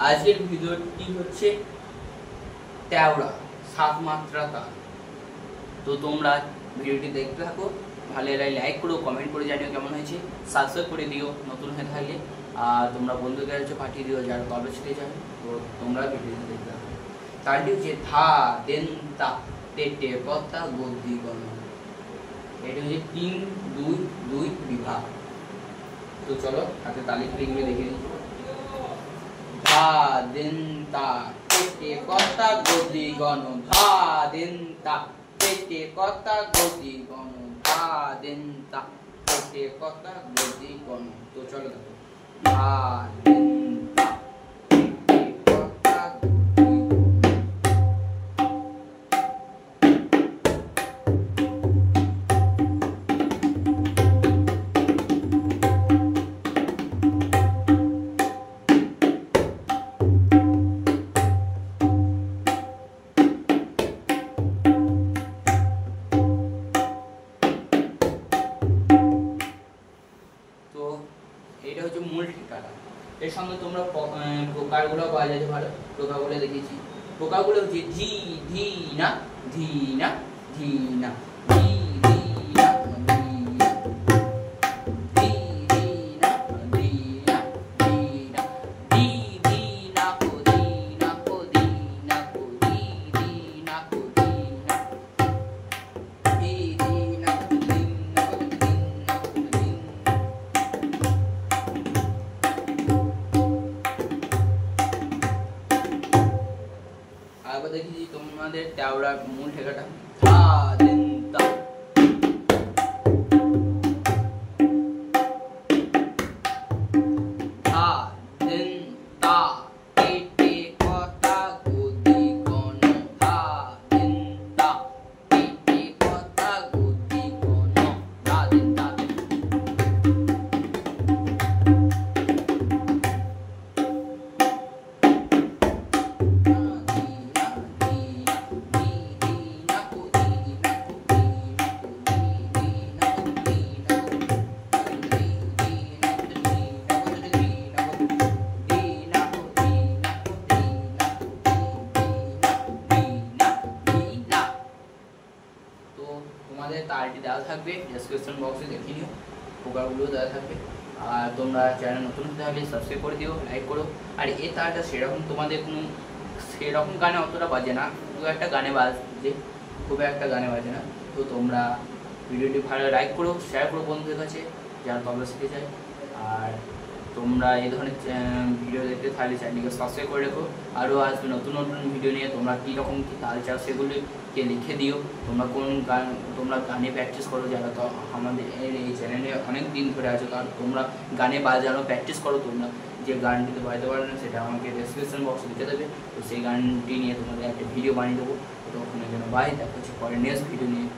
আজকের ভিডিওটি হচ্ছে তেওড়া 7 মাত্রা তাল। তো তোমরা ভিডিওটি দেখতে থাকো, ভালো লাগলে লাইক করো, কমেন্ট করে জানিও কেমন হয়েছে, সাবস্ক্রাইব করে দিও নতুন হয়ে থাকলে, আর তোমরা বন্ধুদের কাছে পাঠিয়ে দিও যারা তবে শিখতে চায়। তো তোমরা ভিডিওটি দেখতে থাকো। তালটি হচ্ছে ধা দেন তা টেটে কর্তা গদ্দি গণ। এটা হচ্ছে 3-2-2 বিভাগ। তো চলো হাতে তালি ফিরে দেখে দিই। ধা দেন তা টেটে কর্তা গদ্দি গণ, ধা দেন তা টেটে কর্তা গদ্দি গণ, ধা দেন তা টেটে কর্তা গদ্দি গণ। তো চলো দেখো, ধা দেন তা টেটে কর্তা গদ্দি গণ। এটা হচ্ছে মূল ঠিকানা। এর সঙ্গে তোমরা প্রকারগুলো পাওয়া যায়, ভালো প্রকারগুলো দেখেছি। প্রকারগুলো হচ্ছে ঝি ধি না ধি না ধি না ধি ধি না ধি ধি ধি না ধি না ধি না ধি ধি না কো ধি না কো ধি না কো ধি ধি না কো ধি না ধি ধি না কো ধি না কো ধি না কো ধি। আবার দেখি তোমাদের তেওড়ার মূল ঠেকাটা, ধা দেন তা ধা দেন তা টেটে কর্তা গদ্দি গণ, ধা দেন তা টেটে কর্তা গদ্দি গণ, ধা দেন তা। তোমাদের তালটি দেওয়া থাকবে ডেসক্রিপশন বক্সে, দেখে নিও, প্রকারগুলো দেওয়া থাকবে। আর তোমরা চ্যানেল নতুন হতে হলে সাবস্ক্রাইব করে দিও, লাইক করো। আর এই তালটা সেরকম তোমাদের কোনো সেরকম গানে অতটা বাজে না, খুব একটা গানে বাজে, খুব একটা গানে বাজে না। তো তোমরা ভিডিওটি ভালো লাইক করো, শেয়ার করো বন্ধুদের কাছে যারা তবলা শিখতে চায়। আর তোমরা এই ধরনের ভিডিও দেখতে থাকলে চ্যানেলকে সাবস্ক্রাইব করে রেখো। আরও আসবে নতুন নতুন ভিডিও নিয়ে। তোমরা কীরকম কী তাল চাও সেগুলিকে লিখে দিও। তোমরা কোন গান তোমরা গানে প্র্যাকটিস করো, যারা তো আমাদের এই চ্যানেলে অনেক দিন ধরে আছো, কারণ তোমরা গানে বাজানো প্র্যাকটিস করো। তোমরা যে গানটিতে বাজাতে পারো না সেটা আমাকে ডেসক্রিপশন বক্সে লিখে দেবে। তো সেই গানটি নিয়ে তোমাদের একটা ভিডিও বানিয়ে দেবো। তো ওখানে যেন বাই, দেখা হচ্ছে পরে নেক্সট ভিডিও নিয়ে।